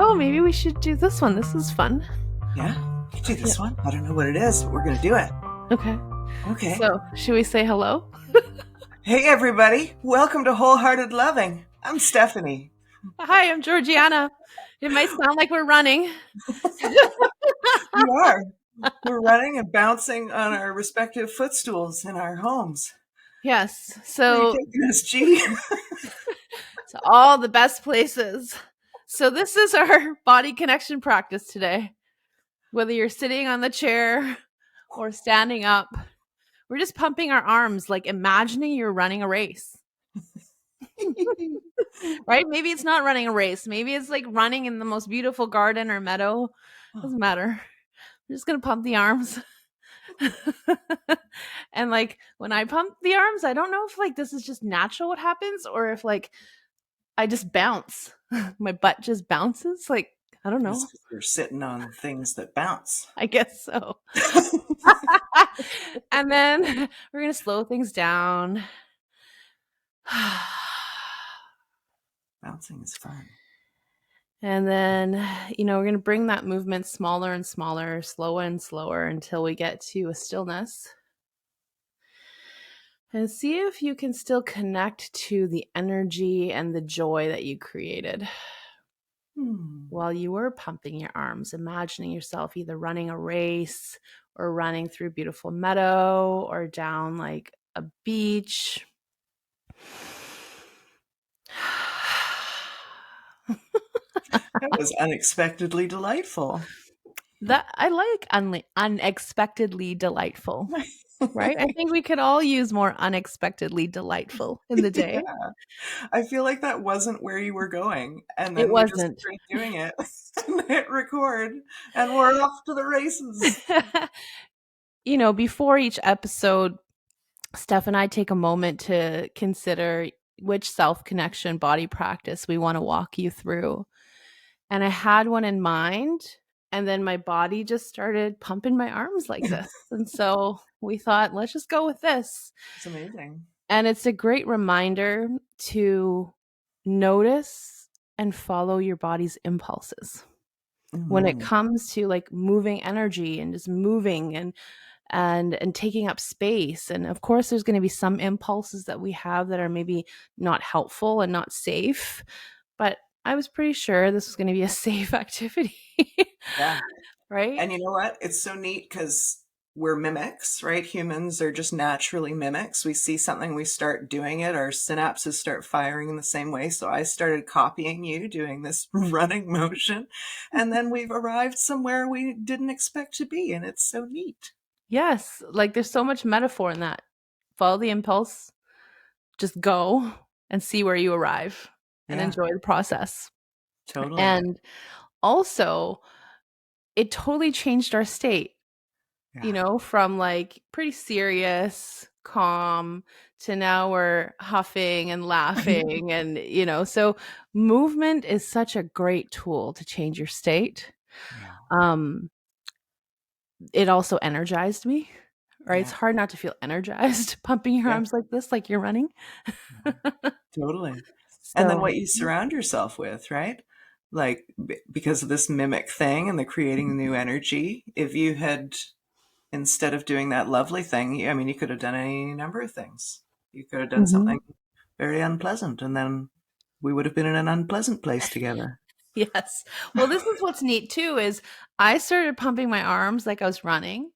oh, maybe we should do this one. This is fun. Yeah, you do this one. I don't know what it is, but we're going to do it. Okay. So, should we say hello? Hey, everybody. Welcome to Wholehearted Loving. I'm Stephanie. Hi, I'm Georgiana. It might sound like we're running. We are. We're running and bouncing on our respective footstools in our homes. Yes. Where are So, you taking us, G? to all the best places. So this is our body connection practice today. Whether you're sitting on the chair or standing up, we're just pumping our arms, like imagining you're running a race. Right? Maybe it's not running a race. Maybe it's like running in the most beautiful garden or meadow. Doesn't matter. We're just going to pump the arms. And like when I pump the arms, I don't know if like this is just natural what happens or if like I just bounce. My butt just bounces. Like, I don't know. You're sitting on things that bounce. I guess so. And then we're going to slow things down. Bouncing is fun. And then, we're going to bring that movement smaller and smaller, slower and slower until we get to a stillness. And see if you can still connect to the energy and the joy that you created while you were pumping your arms, imagining yourself either running a race or running through a beautiful meadow or down like a beach. That was unexpectedly delightful. That I like unexpectedly delightful. Right? I think we could all use more unexpectedly delightful in the day. Yeah. I feel like that wasn't where you were going. And then It wasn't. We just doing it and hit record and we're off to the races. Before each episode, Steph and I take a moment to consider which self-connection body practice we want to walk you through. And I had one in mind. And then my body just started pumping my arms like this. And so we thought, let's just go with this. It's amazing. And it's a great reminder to notice and follow your body's impulses. When it comes to like moving energy and just moving and taking up space. And of course, there's going to be some impulses that we have that are maybe not helpful and not safe. But I was pretty sure this was going to be a safe activity. Yeah. Right? And you know what? It's so neat because we're mimics, right? Humans are just naturally mimics. We see something, we start doing it, our synapses start firing in the same way. So I started copying you, doing this running motion. And then we've arrived somewhere we didn't expect to be. And it's so neat. Yes. Like there's so much metaphor in that. Follow the impulse, just go and see where you arrive and enjoy the process. Totally. And also, it totally changed our state, from like pretty serious, calm to now we're huffing and laughing. And, so movement is such a great tool to change your state. Yeah. It also energized me, right? Yeah. It's hard not to feel energized pumping your arms like this, like you're running. Totally. So, and then what you surround yourself with, right? Like, because of this mimic thing and the creating new energy, if you had, instead of doing that lovely thing, I mean, you could have done any number of things. You could have done something very unpleasant, and then we would have been in an unpleasant place together. Yes. Well, this is what's neat too, is I started pumping my arms like I was running.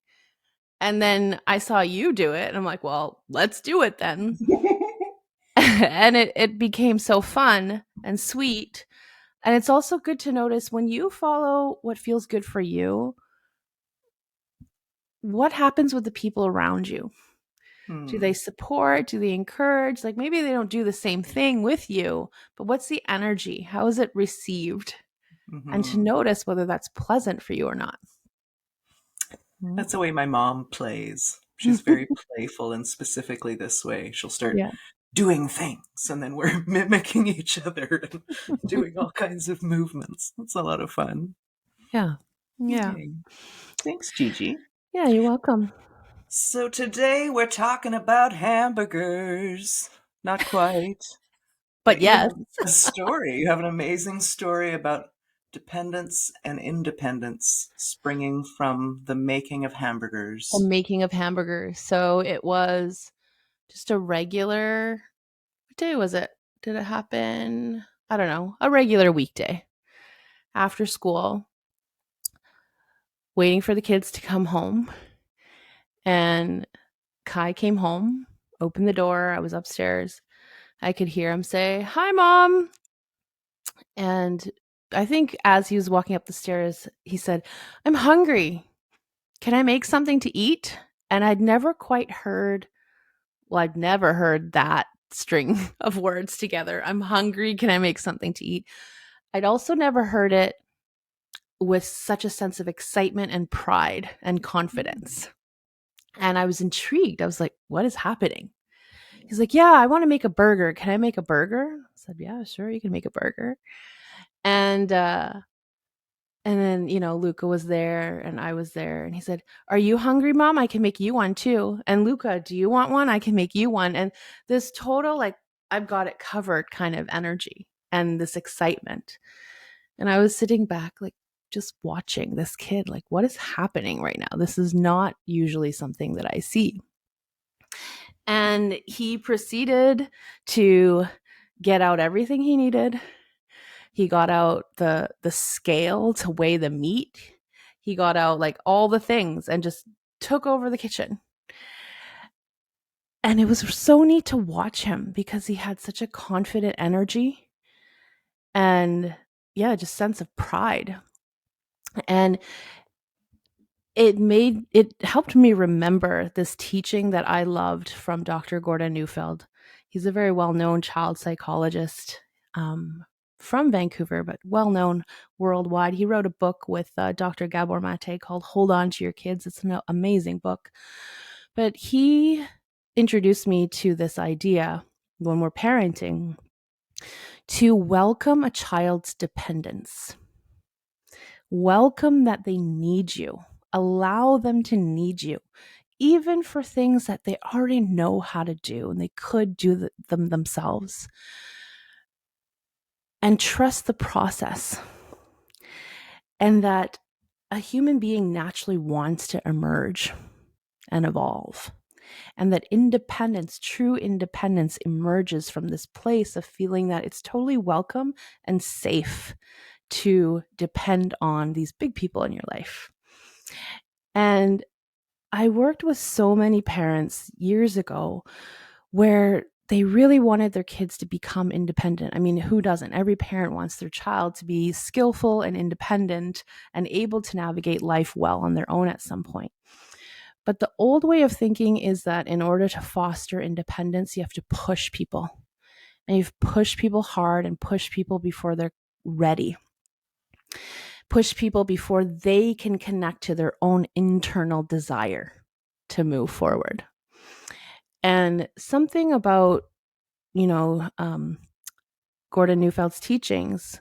And then I saw you do it. And I'm like, well, let's do it then. And it became so fun and sweet. And it's also good to notice when you follow what feels good for you, what happens with the people around you? Do they support? Do they encourage? Like maybe they don't do the same thing with you, but what's the energy? How is it received? And to notice whether that's pleasant for you or not. That's the way my mom plays. She's very playful, and specifically this way. She'll start doing things, and then we're mimicking each other and doing all kinds of movements. It's a lot of fun. Yeah. Yeah. Yay. Thanks, Gigi. Yeah, you're welcome. So today we're talking about hamburgers. Not quite. But yes. You have an amazing story about dependence and independence springing from the making of The hamburgers. making of hamburgers. So it was just a regular, what day was it? Did it happen? I don't know, a regular weekday after school, waiting for the kids to come home. And Kai came home, opened the door. I was upstairs. I could hear him say, "Hi, Mom." And I think as he was walking up the stairs, he said, "I'm hungry. Can I make something to eat?" And I'd never quite heard, well, I'd never heard that string of words together. "I'm hungry. Can I make something to eat?" I'd also never heard it with such a sense of excitement and pride and confidence. And I was intrigued. I was like, what is happening? He's like, "Yeah, I want to make a burger. Can I make a burger?" I said, "Yeah, sure, you can make a burger." And and then, Luca was there and I was there and he said, "Are you hungry, Mom? I can make you one too." And Luca, "Do you want one? I can make you one." And this total, like, I've got it covered kind of energy and this excitement. And I was sitting back, like, just watching this kid, like, what is happening right now? This is not usually something that I see. And he proceeded to get out everything he needed. He got out the scale to weigh the meat. He got out like all the things and just took over the kitchen. And it was so neat to watch him because he had such a confident energy and, yeah, just sense of pride. And it helped me remember this teaching that I loved from Dr. Gordon Neufeld. He's a very well-known child psychologist, from Vancouver, but well-known worldwide. He wrote a book with Dr. Gabor Mate called Hold On to Your Kids. It's an amazing book. But he introduced me to this idea when we're parenting to welcome a child's dependence. Welcome that they need you. Allow them to need you, even for things that they already know how to do and they could do them themselves. And trust the process. And that a human being naturally wants to emerge and evolve. And that independence, true independence, emerges from this place of feeling that it's totally welcome and safe to depend on these big people in your life. And I worked with so many parents years ago where they really wanted their kids to become independent. I mean, who doesn't? Every parent wants their child to be skillful and independent and able to navigate life well on their own at some point. But the old way of thinking is that in order to foster independence, you have to push people. And you've pushed people hard and push people before they're ready. Push people before they can connect to their own internal desire to move forward. And something about, Gordon Neufeld's teachings,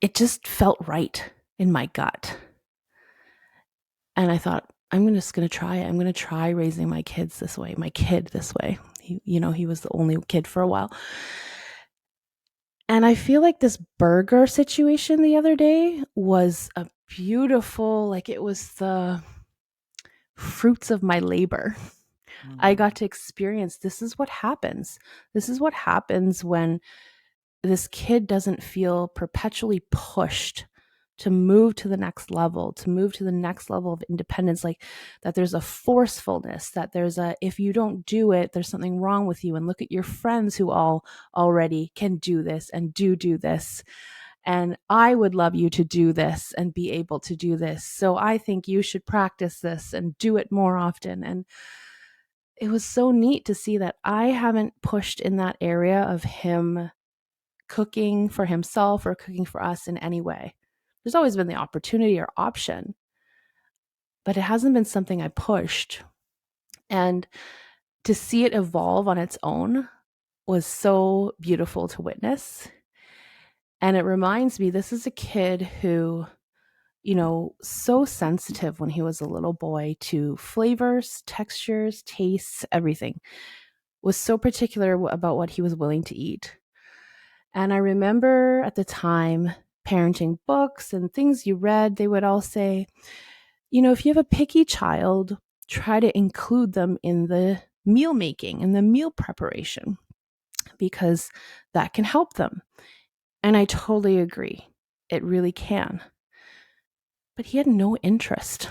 it just felt right in my gut. And I thought, I'm just going to try it. I'm going to try raising my kid this way. He was the only kid for a while. And I feel like this burger situation the other day was a beautiful, like, it was the fruits of my labor. I got to experience, this is what happens. This is what happens when this kid doesn't feel perpetually pushed to move to the next level, of independence, like that there's a forcefulness, that there's if you don't do it, there's something wrong with you. And look at your friends who all already can do this and do this. And I would love you to do this and be able to do this. So I think you should practice this and do it more often. And it was so neat to see that I haven't pushed in that area of him cooking for himself or cooking for us in any way. There's always been the opportunity or option, but it hasn't been something I pushed. And to see it evolve on its own was so beautiful to witness. And it reminds me, this is a kid who, so sensitive when he was a little boy to flavors, textures, tastes, everything, was so particular about what he was willing to eat. And I remember at the time parenting books and things you read, they would all say, if you have a picky child, try to include them in the meal making and the meal preparation because that can help them. And I totally agree. It really can. But he had no interest,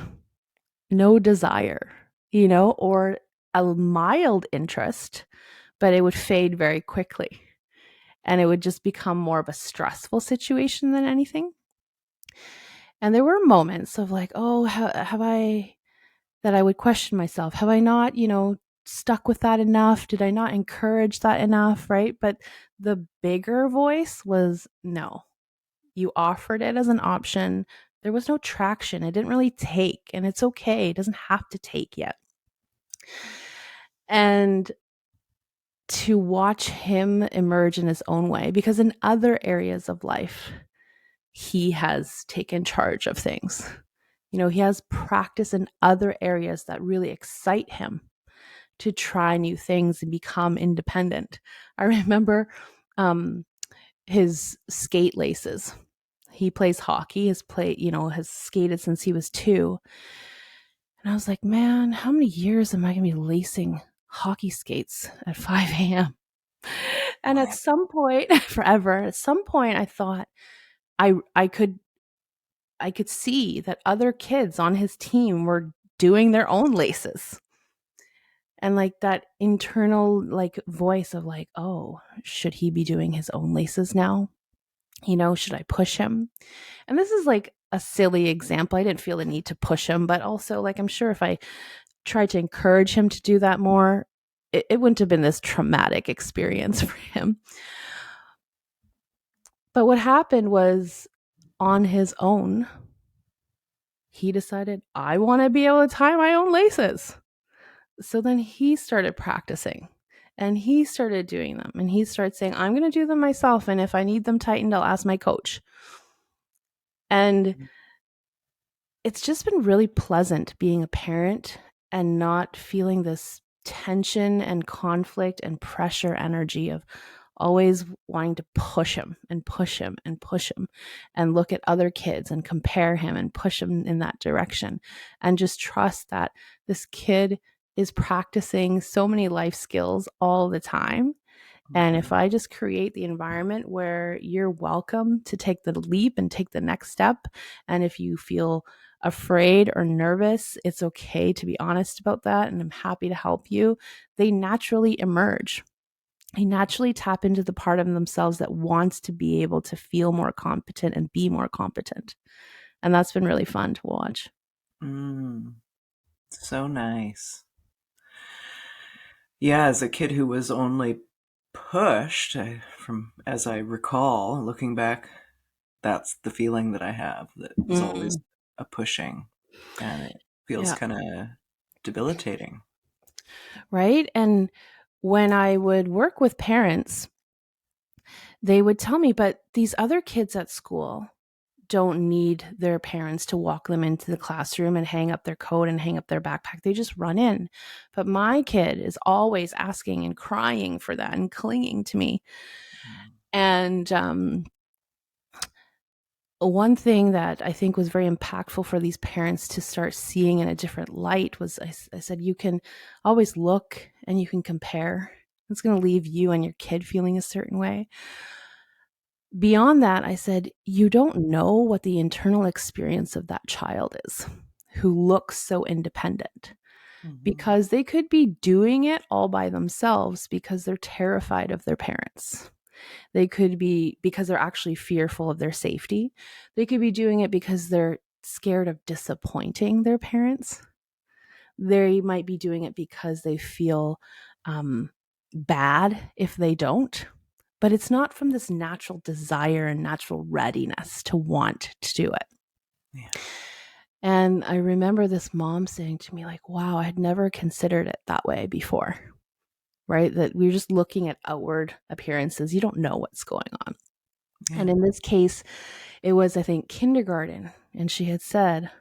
no desire, or a mild interest, but it would fade very quickly. And it would just become more of a stressful situation than anything. And there were moments of like, oh, have I, that I would question myself. Have I not, stuck with that enough? Did I not encourage that enough? Right. But the bigger voice was no, you offered it as an option. There was no traction. It didn't really take, and it's okay. It doesn't have to take yet. And to watch him emerge in his own way, because in other areas of life, he has taken charge of things. He has practice in other areas that really excite him to try new things and become independent. I remember his skate laces. He plays hockey, has skated since he was 2. And I was like, man, how many years am I going to be lacing hockey skates at 5 a.m.? And at some point, forever, at some point I thought I could see that other kids on his team were doing their own laces. And like that internal like voice of like, oh, should he be doing his own laces now? Should I push him? And this is like a silly example. I didn't feel the need to push him, but also like I'm sure if I tried to encourage him to do that more, it wouldn't have been this traumatic experience for him. But what happened was, on his own, he decided, I want to be able to tie my own laces. So then he started practicing and he started doing them, and he started saying, I'm going to do them myself. And if I need them tightened, I'll ask my coach. And it's just been really pleasant being a parent and not feeling this tension and conflict and pressure energy of always wanting to push him and push him and push him and look at other kids and compare him and push him in that direction, and just trust that this kid is practicing so many life skills all the time. And if I just create the environment where you're welcome to take the leap and take the next step, and if you feel afraid or nervous, it's okay to be honest about that, and I'm happy to help you, they naturally emerge. They naturally tap into the part of themselves that wants to be able to feel more competent and be more competent. And that's been really fun to watch. So nice. Yeah, as a kid who was only pushed, as I recall, looking back, that's the feeling that I have, that it was always a pushing, and it feels kind of debilitating. Right? And when I would work with parents, they would tell me, but these other kids at school don't need their parents to walk them into the classroom and hang up their coat and hang up their backpack. They just run in. But my kid is always asking and crying for that and clinging to me. And one thing that I think was very impactful for these parents to start seeing in a different light was I said, you can always look and you can compare. It's going to leave you and your kid feeling a certain way. Beyond that, I said, you don't know what the internal experience of that child is who looks so independent, because they could be doing it all by themselves because they're terrified of their parents. They could be because they're actually fearful of their safety. They could be doing it because they're scared of disappointing their parents. They might be doing it because they feel bad if they don't. But it's not from this natural desire and natural readiness to want to do it. Yeah. And I remember this mom saying to me, like, wow, I had never considered it that way before, right? That we're just looking at outward appearances. You don't know what's going on. Yeah. And in this case, it was, I think, kindergarten. And she had said,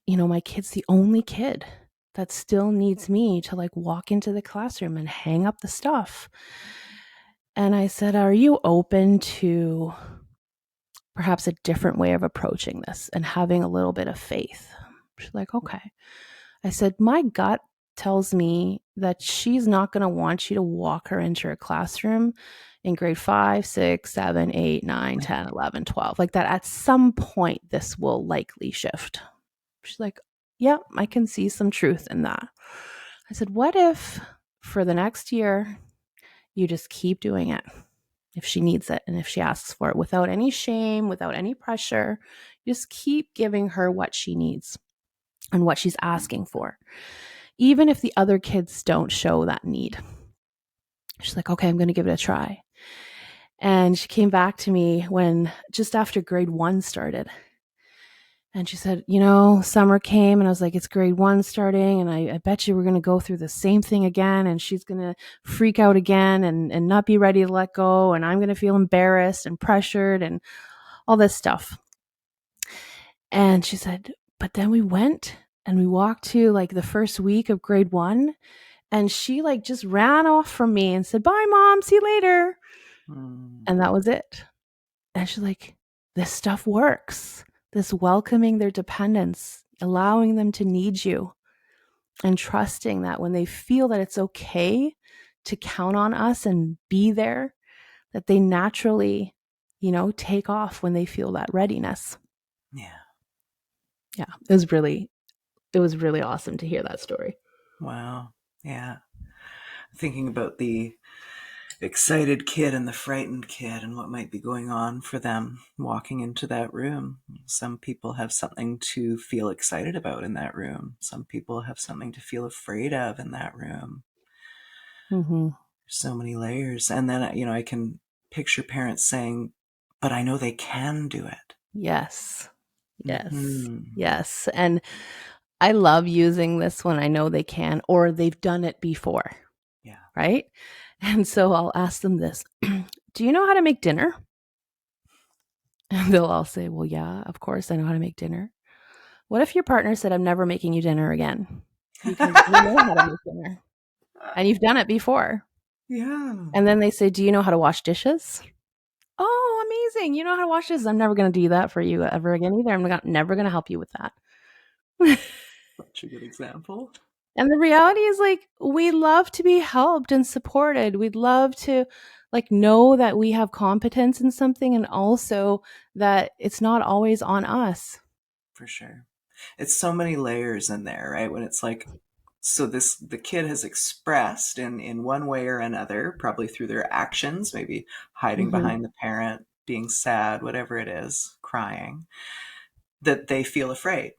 my kid's the only kid that still needs me to like walk into the classroom and hang up the stuff. And I said, are you open to perhaps a different way of approaching this and having a little bit of faith. She's like, okay. I said, my gut tells me that she's not going to want you to walk her into her classroom in grade 5, 6, 7, 8, 9, 10, 11, 12. Like that at some point, this will likely shift. She's like, yeah, I can see some truth in that. I said, what if for the next year, you just keep doing it if she needs it and if she asks for it without any shame, without any pressure, just keep giving her what she needs and what she's asking for, even if the other kids don't show that need. She's like, okay, I'm going to give it a try. And she came back to me when just after grade 1 started. And she said, summer came, and I was like, it's grade 1 starting, and I bet you we're going to go through the same thing again, and she's going to freak out again and not be ready to let go, and I'm going to feel embarrassed and pressured and all this stuff. And she said, but then we went and we walked to like the first week of grade 1, and she like just ran off from me and said, bye, Mom, see you later. And that was it. And she's like, this stuff works. This welcoming their dependence, allowing them to need you, and trusting that when they feel that it's okay to count on us and be there, that they naturally, take off when they feel that readiness. Yeah. Yeah. It was really awesome to hear that story. Wow. Yeah. Thinking about the excited kid and the frightened kid and what might be going on for them walking into that room. Some people have something to feel excited about in that room. Some people have something to feel afraid of in that room. Mm-hmm. So many layers. And then, I can picture parents saying, but I know they can do it. Yes. Yes. Mm-hmm. Yes. And I love using this when I know they can, or they've done it before. Yeah. Right. And so I'll ask them this, do you know how to make dinner? And they'll all say, well, yeah, of course I know how to make dinner. What if your partner said, I'm never making you dinner again? Because you know how to make dinner and you've done it before. Yeah. And then they say, do you know how to wash dishes? Oh, amazing. You know how to wash dishes. I'm never going to do that for you ever again either. I'm never going to help you with that. Such a good example. And the reality is, like, we love to be helped and supported. We'd love to like know that we have competence in something, and also that it's not always on us. For sure. It's so many layers in there, right? When it's like, so the kid has expressed in one way or another, probably through their actions, maybe hiding Mm-hmm. behind the parent, being sad, whatever it is, crying, that they feel afraid.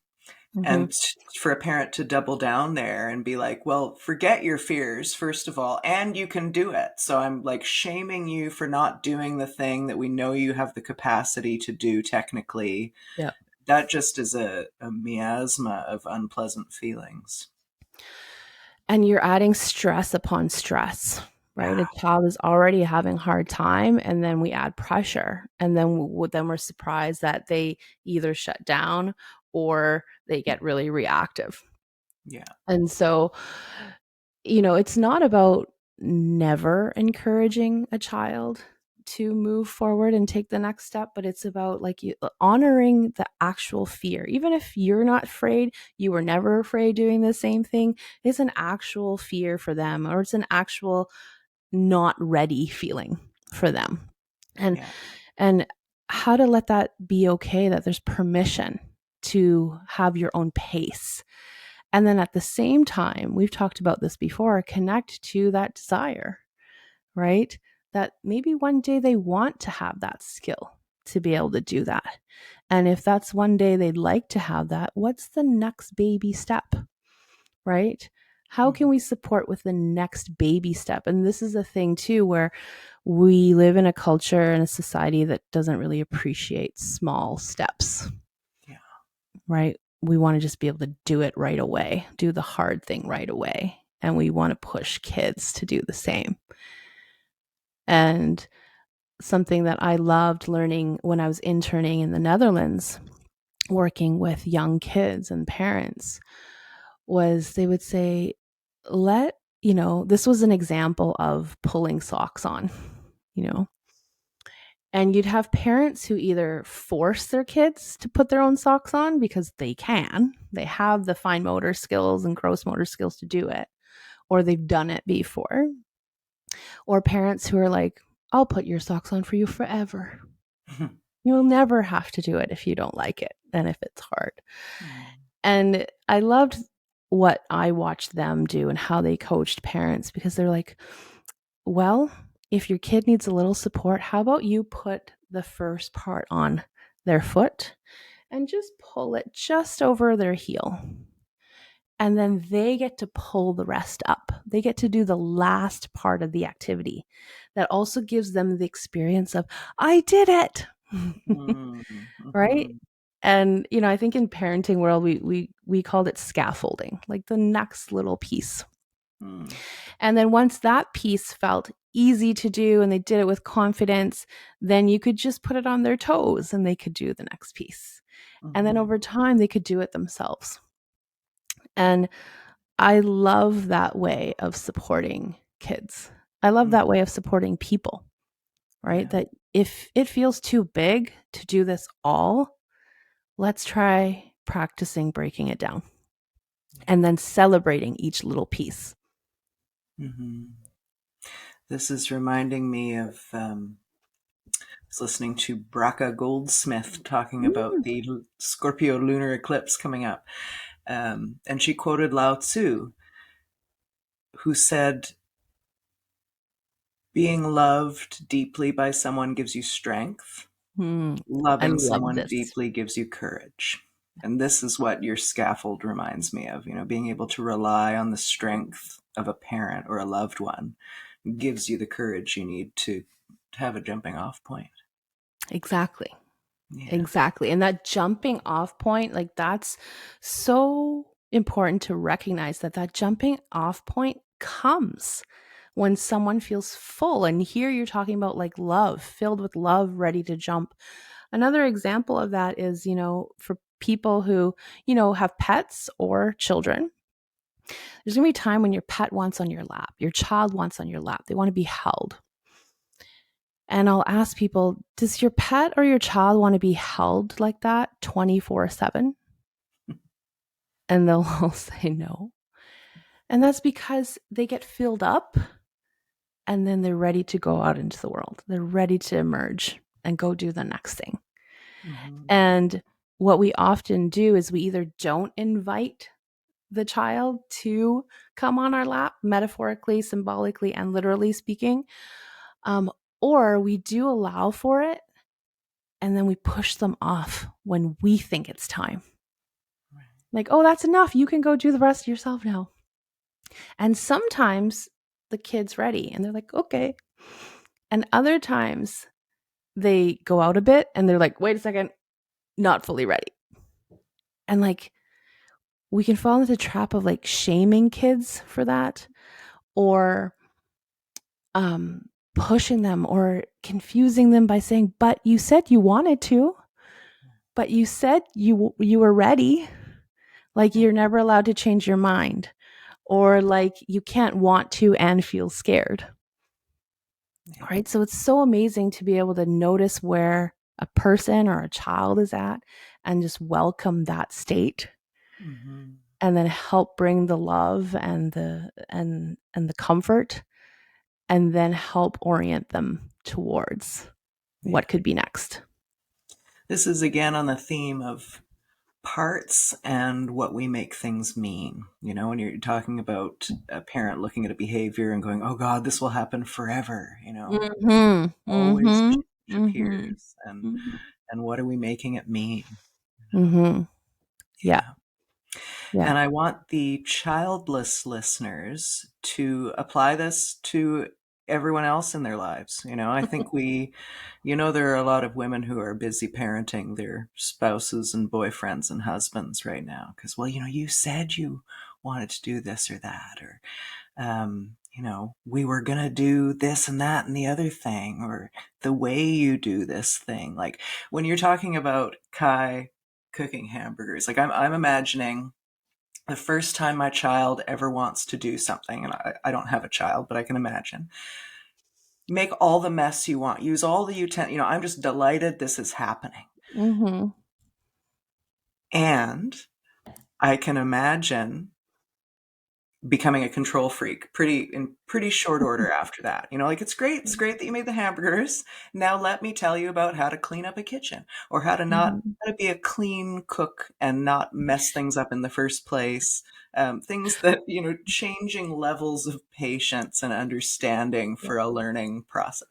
Mm-hmm. And for a parent to double down there and be like, well, forget your fears, first of all, and you can do it. So I'm like shaming you for not doing the thing that we know you have the capacity to do technically. Yeah. That just is a miasma of unpleasant feelings. And you're adding stress upon stress, right? Yeah. A child is already having a hard time, and then we add pressure, and then we're surprised that they either shut down or they get really reactive. Yeah. And so, it's not about never encouraging a child to move forward and take the next step, but it's about like honoring the actual fear. Even if you're not afraid, you were never afraid doing the same thing, it's an actual fear for them, or it's an actual not ready feeling for them. And Yeah. and how to let that be okay, that there's permission to have your own pace. And then at the same time, we've talked about this before, connect to that desire, right? That maybe one day they want to have that skill to be able to do that. And if that's one day they'd like to have that, what's the next baby step, right? How can we support with the next baby step? And this is a thing too, where we live in a culture and a society that doesn't really appreciate small steps. Yeah. Right? We want to just be able to do it right away, do the hard thing right away. And we want to push kids to do the same. And something that I loved learning when I was interning in the Netherlands, working with young kids and parents, was they would say, this was an example of pulling socks on, you know, And you'd have parents who either force their kids to put their own socks on because they have the fine motor skills and gross motor skills to do it, or they've done it before, or parents who are like, I'll put your socks on for you forever. You'll never have to do it if you don't like it and if it's hard. And I loved what I watched them do and how they coached parents, because they're like, well, if your kid needs a little support, how about you put the first part on their foot and just pull it just over their heel. And then they get to pull the rest up. They get to do the last part of the activity. That also gives them the experience of, I did it. Right? And I think in parenting world we called it scaffolding, like the next little piece. And then once that piece felt easy to do and they did it with confidence, then you could just put it on their toes and they could do the next piece. And then over time they could do it themselves. And I love that way of supporting kids. I love that way of supporting people, right? Yeah. That if it feels too big to do this all, let's try practicing breaking it down and then celebrating each little piece. This is reminding me of I was listening to Braca Goldsmith talking about the Scorpio lunar eclipse coming up. And she quoted Lao Tzu, who said, being loved deeply by someone gives you strength. Loving someone deeply gives you courage. And this is what your scaffold reminds me of, being able to rely on the strength of a parent or a loved one gives you the courage you need to have a jumping off point. Exactly. Yeah. Exactly. And that jumping off point, like that's so important to recognize that jumping off point comes when someone feels full. And here you're talking about like love, filled with love, ready to jump. Another example of that is, for people who, have pets or children, there's going to be a time when your pet wants on your lap, your child wants on your lap. They want to be held. And I'll ask people, does your pet or your child want to be held like that 24/7? And they'll all say no. And that's because they get filled up and then they're ready to go out into the world. They're ready to emerge and go do the next thing. And what we often do is we either don't invite the child to come on our lap, metaphorically, symbolically, and literally speaking, or we do allow for it, and then we push them off when we think it's time. Like, oh, that's enough. You can go do the rest yourself now. And sometimes the kid's ready and they're like, okay. And other times they go out a bit and they're like, wait a second, not fully ready. And like, we can fall into the trap of like shaming kids for that, or pushing them or confusing them by saying, but you said you wanted to, but you said you were ready. Like you're never allowed to change your mind, or like you can't want to and feel scared. Yeah. Right? So it's so amazing to be able to notice where a person or a child is at and just welcome that state. And then help bring the love and the comfort, and then help orient them towards what could be next. This is again on the theme of parts and what we make things mean. When you're talking about a parent looking at a behavior and going, oh God, this will happen forever, always change appears. And what are we making it mean? Yeah. And I want the childless listeners to apply this to everyone else in their lives. I think there are a lot of women who are busy parenting their spouses and boyfriends and husbands right now because, well, you said you wanted to do this or that, or, we were going to do this and that and the other thing, or the way you do this thing. Like when you're talking about Kai cooking hamburgers, like I'm imagining the first time my child ever wants to do something, and I don't have a child, but I can imagine, Make all the mess you want. Use all the I'm just delighted this is happening. Mhm. And I can imagine becoming a control freak in pretty short order after that. Like it's great that you made the hamburgers. Now let me tell you about how to clean up a kitchen, or Mhm. how to be a clean cook and not mess things up in the first place. Things that, changing levels of patience and understanding Yeah. for a learning process.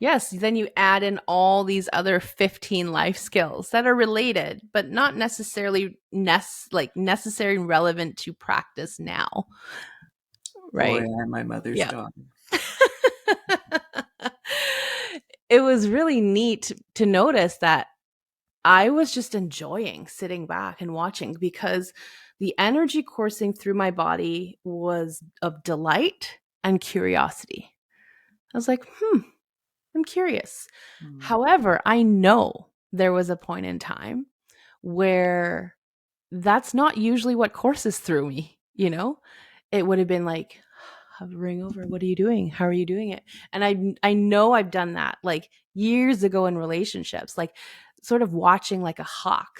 Yes, then you add in all these other 15 life skills that are related, but not necessarily necessary and relevant to practice now, Boy, right? I'm my mother's Yeah. daughter. It was really neat to notice that I was just enjoying sitting back and watching because the energy coursing through my body was of delight and curiosity. I was like, I'm curious. Mm, However, I know there was a point in time where that's not usually what courses through me, you know? It would have been like hovering over, what are you doing? How are you doing it? And I know I've done that like years ago in relationships, like sort of watching like a hawk,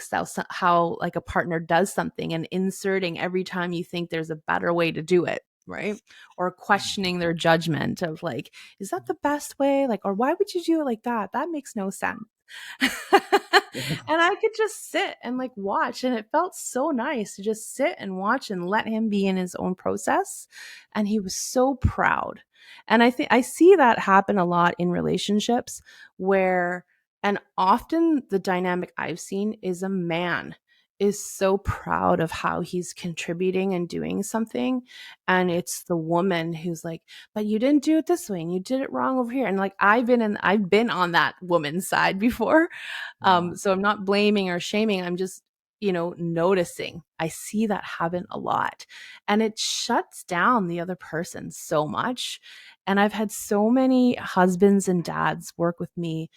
how like a partner does something and inserting every time you think there's a better way to do it, right? Or questioning their judgment of like, is that the best way? Like, or why would you do it like that? That makes no sense. yeah. And I could just sit and like watch. And it felt so nice to just sit and watch and let him be in his own process. And he was so proud. And I think I see that happen a lot in relationships where, and often the dynamic I've seen is a man is so proud of how he's contributing and doing something. And it's the woman who's like, but you didn't do it this way and you did it wrong over here. And like I've been on that woman's side before, Wow. so I'm not blaming or shaming. I'm just, noticing. I see that happen a lot. And it shuts down the other person so much. And I've had so many husbands and dads work with me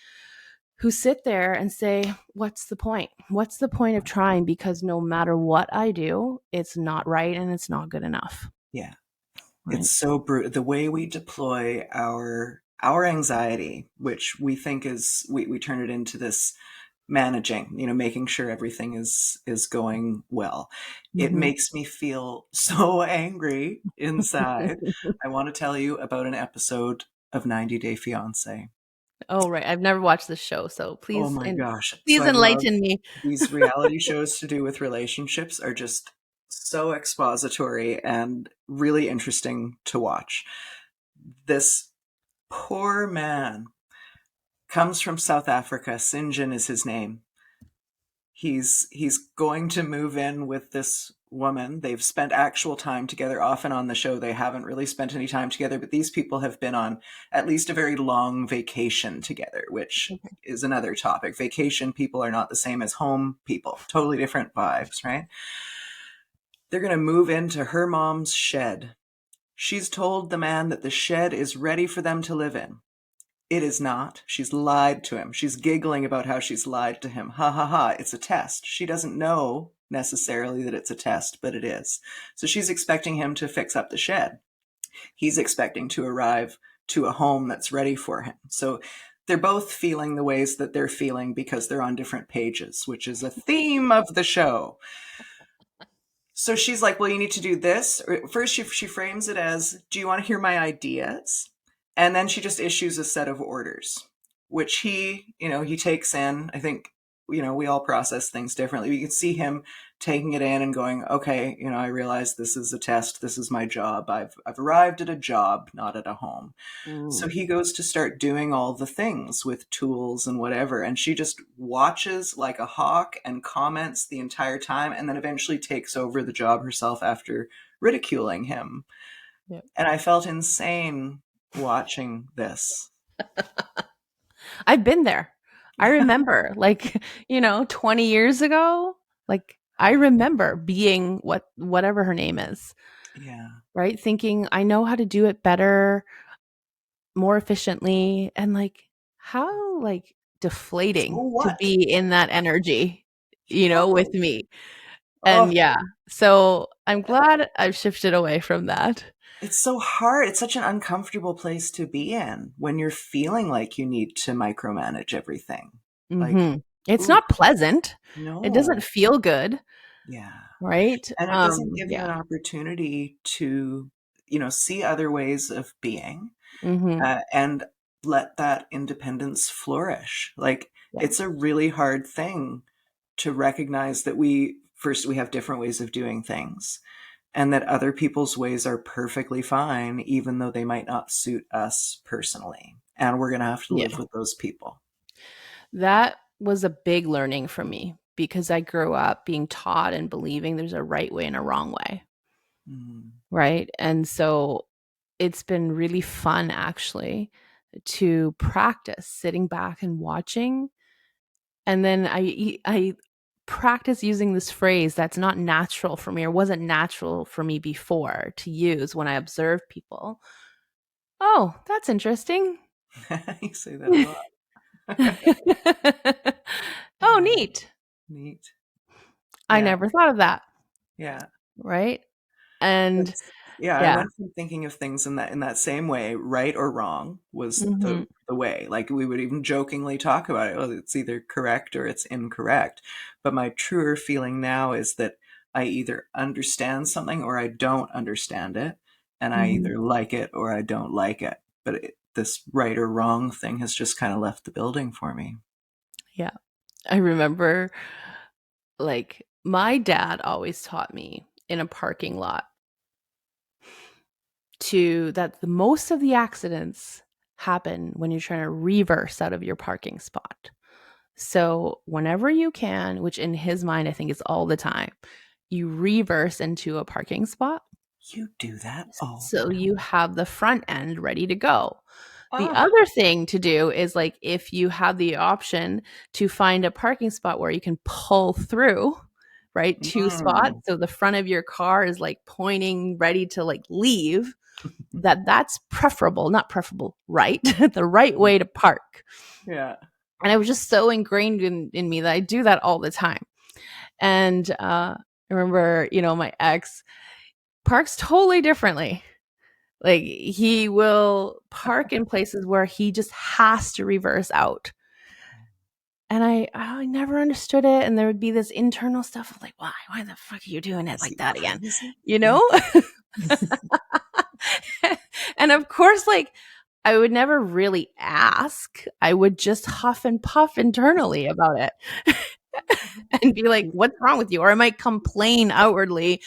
who sit there and say, what's the point? What's the point of trying? Because no matter what I do, it's not right and it's not good enough. Yeah. Right. It's so brutal. The way we deploy our anxiety, which we think is we turn it into this managing, making sure everything is going well. It Mm-hmm. makes me feel so angry inside. I want to tell you about an episode of 90 Day Fiance. Oh, right. I've never watched this show, so Oh my gosh. So please I love enlighten me. these reality shows to do with relationships are just so expository and really interesting to watch. This poor man comes from South Africa. Sinjin is his name. He's going to move in with this woman. They've spent actual time together. Often on the show, they haven't really spent any time together, but these people have been on at least a very long vacation together, which Okay. is another topic. Vacation people are not the same as home people. Totally different vibes, right? They're going to move into her mom's shed. She's told the man that the shed is ready for them to live in. It is not. She's lied to him. She's giggling about how she's lied to him. Ha ha ha. It's a test. She doesn't know necessarily that it's a test, but it is. So she's expecting him to fix up the shed. He's expecting to arrive to a home that's ready for him. So they're both feeling the ways that they're feeling because they're on different pages, which is a theme of the show. So she's like, well, you need to do this. First, she frames it as, do you want to hear my ideas? And then she just issues a set of orders, which he takes in. I think, we all process things differently. You can see him taking it in and going, okay, I realize this is a test. This is my job. I've arrived at a job, not at a home. So Mm. he goes to start doing all the things with tools and whatever. And she just watches like a hawk and comments the entire time, and then eventually takes over the job herself after ridiculing him. Yeah. And I felt insane watching this. I've been there. I remember like, 20 years ago, like I remember being whatever her name is, Yeah. right? Thinking I know how to do it better, more efficiently, and like how like So deflating to what? be in that energy, with Totally. me. Oh, And yeah, so I'm glad I've shifted away from that. It's so hard. It's such an uncomfortable place to be in when you're feeling like you need to micromanage everything. Like, It's ooh, not pleasant. It doesn't no. feel good, Yeah. right? And it doesn't give you Yeah. an opportunity to, see other ways of being, Mhm. and let that independence flourish. Like, Yeah. it's a really hard thing to recognize that we have different ways of doing things, and that other people's ways are perfectly fine, even though they might not suit us personally. And we're going to have to live Yeah. with those people. That was a big learning for me because I grew up being taught and believing there's a right way and a wrong way, Mm. right? And so it's been really fun actually to practice sitting back and watching. And then I practice using this phrase that's not natural for me or wasn't natural for me before to use when I observe people. Oh, that's interesting. You say that a lot. Oh, Yeah, neat. neat. I Yeah, never thought of that, yeah. right? And That's yeah, I yeah. went from thinking of things in that same way, right or wrong was the Mhm. the way. Like, we would even jokingly talk about it. Oh, it's either correct or it's incorrect. But my truer feeling now is that I either understand something or I don't understand it, and I Mhm. either like it or I don't like it. But this right or wrong thing has just kind of left the building for me. Yeah. I remember, like, my dad always taught me in a parking lot to that the most of the accidents happen when you're trying to reverse out of your parking spot. So, whenever you can, which in his mind I think is all the time, you reverse into a parking spot You do that all the so time. you have the front end ready to go. The Ah. other thing to do is, like, if you have the option to find a parking spot where you can pull through, right? 2 spots, Mm. so the front of your car is, like, pointing ready to, like, leave, that's preferable, not preferable, right? The right way to park. Yeah. And it was just so ingrained in me that I do that all the time. And, I remember, my ex parks totally differently. Like, he will park in places where he just has to reverse out. And I never understood it, and there would be this internal stuff of like, "Why? Why the fuck are you doing it Is like he that again?" crazy? You Yeah. know? And of course, like, I would never really ask. I would just huff and puff internally about it and be like, "What's wrong with you?" Or I might complain outwardly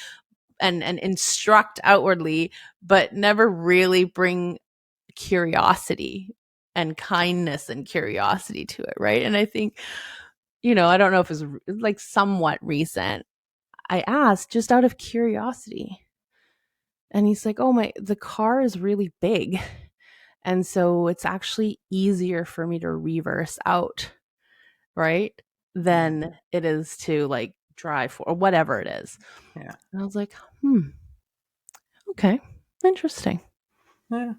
and instruct outwardly, but never really bring curiosity and kindness and curiosity to it, right? And I think, I don't know if it's like somewhat recent. I asked just out of curiosity. And he's like, "Oh my, the car is really big. And so it's actually easier for me to reverse out, right? Yeah. Than it is to like drive for or whatever it is." Yeah. And I was like, okay, interesting. Yeah.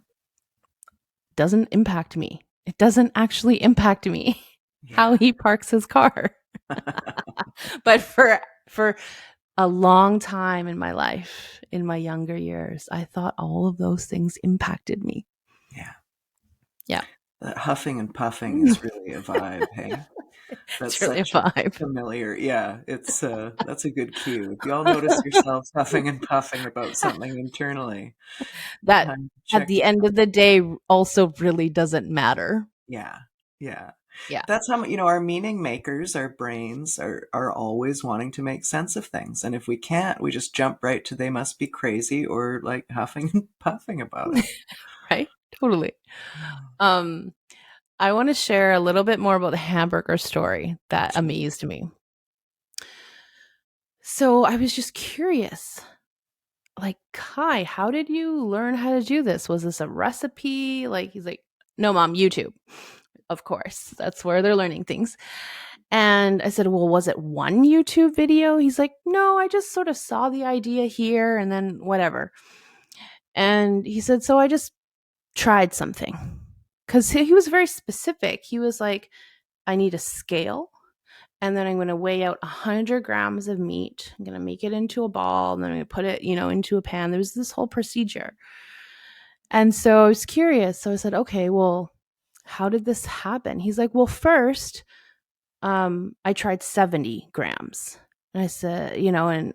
Doesn't impact me. It doesn't actually impact me how Yeah. he parks his car. But for a long time in my life, in my younger years, I thought all of those things impacted me. Yeah. Yeah. That huffing and puffing is really a vibe, hey? That's It's really a such a vibe. familiar, yeah, that's a good cue. If y'all notice yourselves huffing and puffing about something internally, That time to at check the end yourself. of the day also really doesn't matter. Yeah. Yeah. Yeah. That's how, our meaning makers, our brains are always wanting to make sense of things. And if we can't, we just jump right to they must be crazy or like huffing and puffing about it. Right? Totally. Um, I want to share a little bit more about the hamburger story that Sure. amazed me. So I was just curious, like, Kai, how did you learn how to do this? Was this a recipe? Like, he's like, no, mom, YouTube. Of course, that's where they're learning things. And I said, well, was it one YouTube video? He's like, no, I just sort of saw the idea here and then whatever. And he said, so I just tried something. Because he was very specific. He was like, I need a scale. And then I'm going to weigh out 100 grams of meat. I'm going to make it into a ball. And then I'm going to put it, into a pan. There was this whole procedure. And so I was curious. So I said, okay, well, how did this happen? He's like, well, first, I tried 70 grams. And I said, and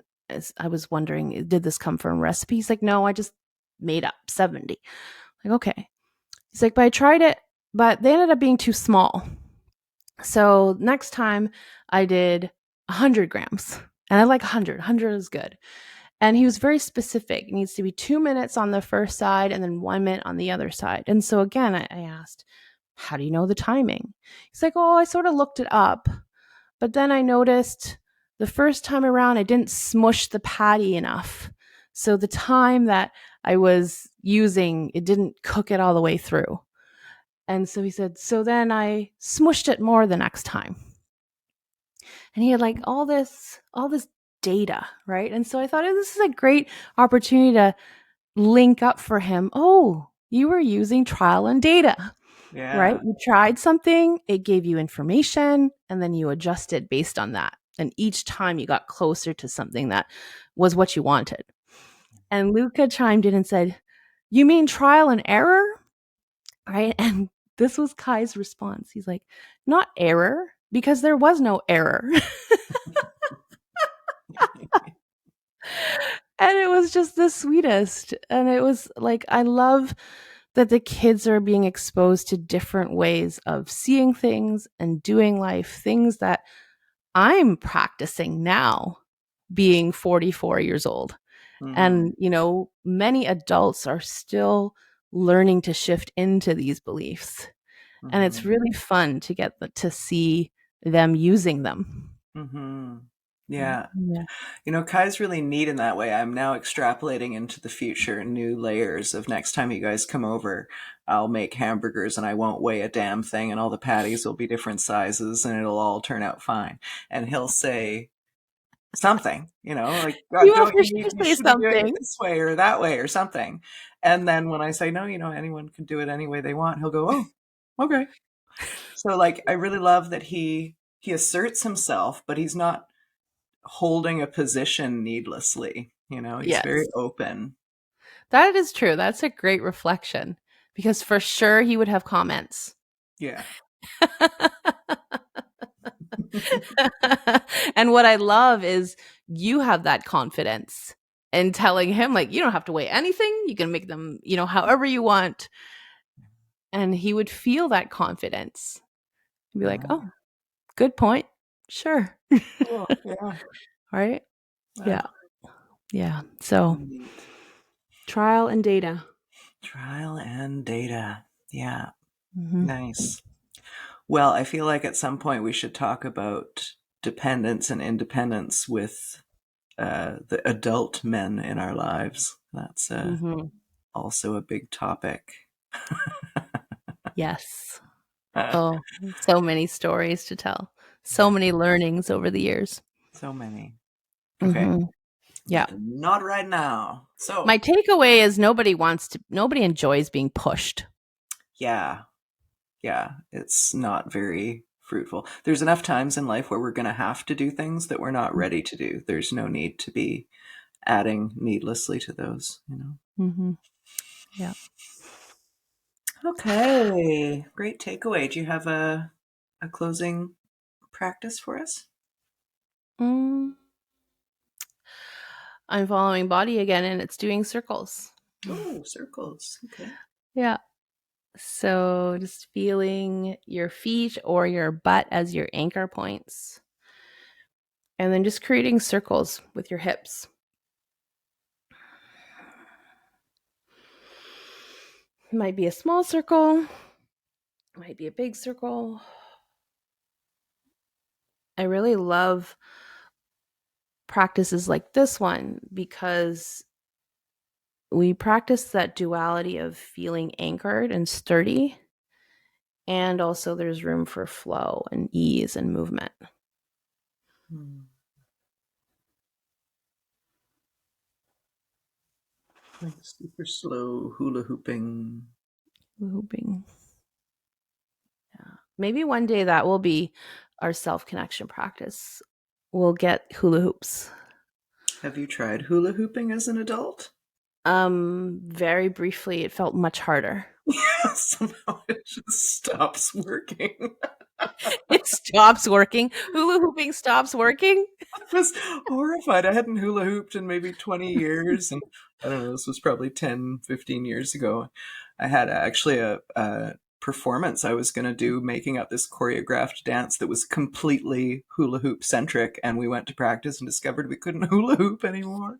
I was wondering, did this come from a recipe? He's like, no, I just made up 70. Like, okay. He's like, but I tried it, but they ended up being too small. So next time I did 100 grams. And I like 100. 100 is good. And he was very specific. It needs to be 2 minutes on the first side and then 1 minute on the other side. And so again, I asked, how do you know the timing? He's like, oh, I sort of looked it up. But then I noticed the first time around, I didn't smush the patty enough. So the time that I was using, it didn't cook it all the way through. And so he said, so then I smushed it more the next time. And he had like all this data, right? And so I thought, oh, this is a great opportunity to link up for him. Oh, you were using trial and data, right? Yeah. You tried something, it gave you information, and then you adjusted based on that. And each time you got closer to something that was what you wanted. And Luca chimed in and said, you mean trial and error? Right? And this was Kai's response. He's like, not error, because there was no error. And it was just the sweetest. And it was like, I love that the kids are being exposed to different ways of seeing things and doing life, things that I'm practicing now, being 44 years old. Mm-hmm. And, many adults are still learning to shift into these beliefs. And it's Mm-hmm. really fun to to see them using them. Mm-hmm. Yeah. Yeah. Kai's really neat in that way. I'm now extrapolating into the future, new layers of next time you guys come over, I'll make hamburgers and I won't weigh a damn thing and all the patties will be different sizes and it'll all turn out fine. And he'll say something, like, God, You will don't for you, sure you say should be doing it something. this way or that way or something. And then when I say, no, anyone can do it any way they want, he'll go, oh, okay. So like, I really love that he asserts himself, but he's not holding a position needlessly. He's very Yes. open. That is true. That's a great reflection because for sure he would have comments. Yeah. And what I love is you have that confidence in telling him, like, you don't have to weigh anything. You can make them, however you want. And he would feel that confidence and be like, Yeah. oh, good point. Sure. Cool. Yeah. Right. Yeah. Ah, Yeah. So neat. trial and data. Trial and data. Yeah. Hmm. Nice. Well, I feel like at some point we should talk about dependence and independence with the adult men in our lives. That's Hmm. also a big topic. Yes. Oh, so many stories to tell. So Yeah, many learnings over the years. so many. Okay, Hmm. Yeah. but not right now. My So, takeaway is nobody enjoys being pushed. yeah, yeah, it's not very fruitful. There's enough times in life where we're going to have to do things that we're not ready to do. There's no need to be adding needlessly to those. Hmm. Yeah. Okay, great takeaway. Do you have a closing practice for us? Mm, I'm following body again and it's doing circles. Oh, circles. Okay. Yeah. So just feeling your feet or your butt as your anchor points. And then just creating circles with your hips. Might be a small circle, might be a big circle. I really love practices like this one because we practice that duality of feeling anchored and sturdy. And also, there's room for flow and ease and movement. Hmm. Like super slow hula hooping. Looping. Yeah. Maybe one day that will be our self connection practice. We'll get hula hoops. Have you tried hula hooping as an adult? Very briefly, it felt much harder. Somehow it just stops working. It stops working. Hula hooping stops working. I was horrified. I hadn't hula hooped in maybe 20 years. And I don't know, this was probably 10, 15 years ago. I had actually a performance I was going to do, making up this choreographed dance that was completely hula hoop centric. And we went to practice and discovered we couldn't hula hoop anymore.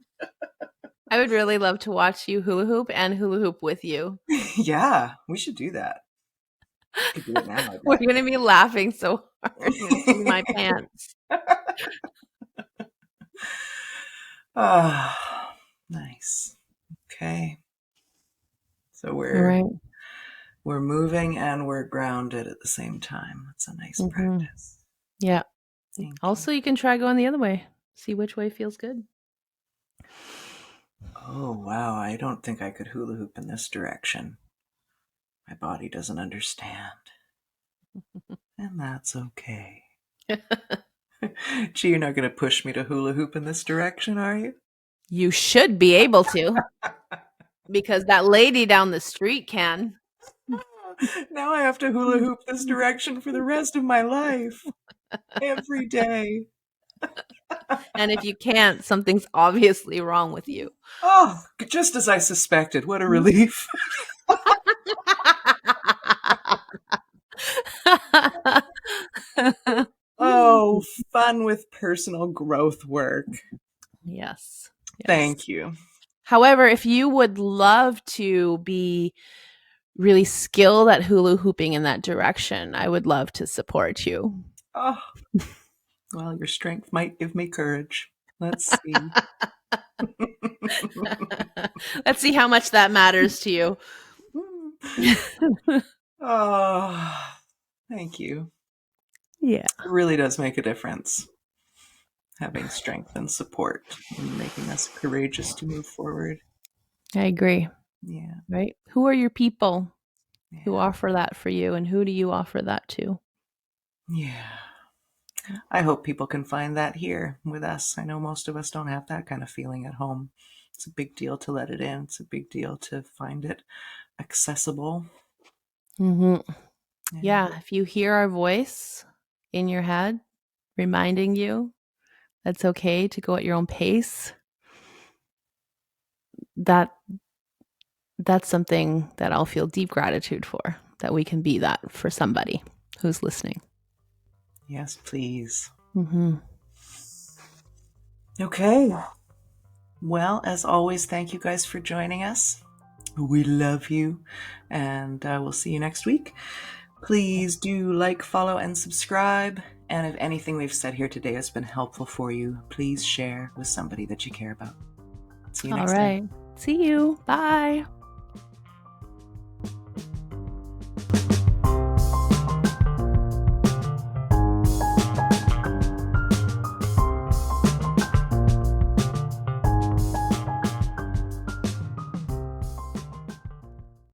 I would really love to watch you hula hoop and hula hoop with you. Yeah, we should do that. Could do it now, I We're bet. going to be laughing so hard. I'm going to pee my pants. Ah, nice. Okay. So All right. we're moving and we're grounded at the same time. That's a nice Mm-hmm. practice. Yeah. Thank you. Also, you can try going the other way. See which way feels good. Oh, wow. I don't think I could hula hoop in this direction. My body doesn't understand. And that's okay. Gee, you're not going to push me to hula hoop in this direction, are you? You should be able to, because that lady down the street can. Now I have to hula hoop this direction for the rest of my life. Every day. And if you can't, something's obviously wrong with you. Oh, just as I suspected. What a relief. Oh, fun with personal growth work. Yes. Thank you. However, if you would love to be really skilled at hula hooping in that direction, I would love to support you. Oh, well, your strength might give me courage. Let's see. Let's see how much that matters to you. Oh, thank you. Yeah. It really does make a difference. Having strength and support and making us courageous to move forward. I agree. Yeah. Right? Who are your people who Yeah. offer that for you, and who do you offer that to? Yeah. I hope people can find that here with us. I know most of us don't have that kind of feeling at home. It's a big deal to let it in. It's a big deal to find it accessible. Mm-hmm. Yeah. If you hear our voice in your head reminding you that's okay to go at your own pace, that's something that I'll feel deep gratitude for, that we can be that for somebody who's listening. Yes, please. Mm-hmm. Okay. Well, as always, thank you guys for joining us. We love you, and we'll see you next week. Please do like, follow, and subscribe. And if anything we've said here today has been helpful for you, please share with somebody that you care about. See you next time. All right. See you. Bye.